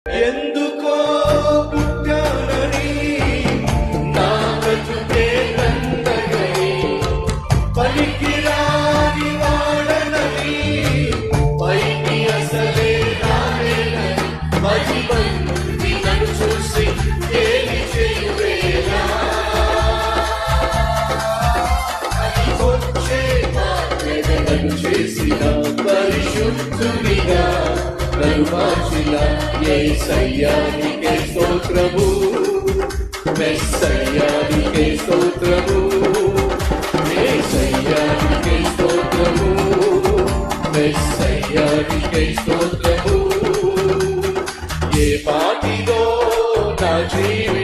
ఎందుకో పుట్టానని నా బ్రతుకే తందగని పనికిరాని వాడనని పైకి అసలే రాలేనని మజిబంది నన్ను చూసి ఏమి చేయువేలా అది వచ్చే నన్ను చేసిన పరిశుద్ధునిగా నన్ను మార్చిన యేసయ్యానికే స్తోత్రము మెస్సయ్యానికే స్తోత్రము యేసయ్యానికే స్తోత్రము మెస్సయ్యానికే స్తోత్రము ఏ పాటిలో నా జీవితం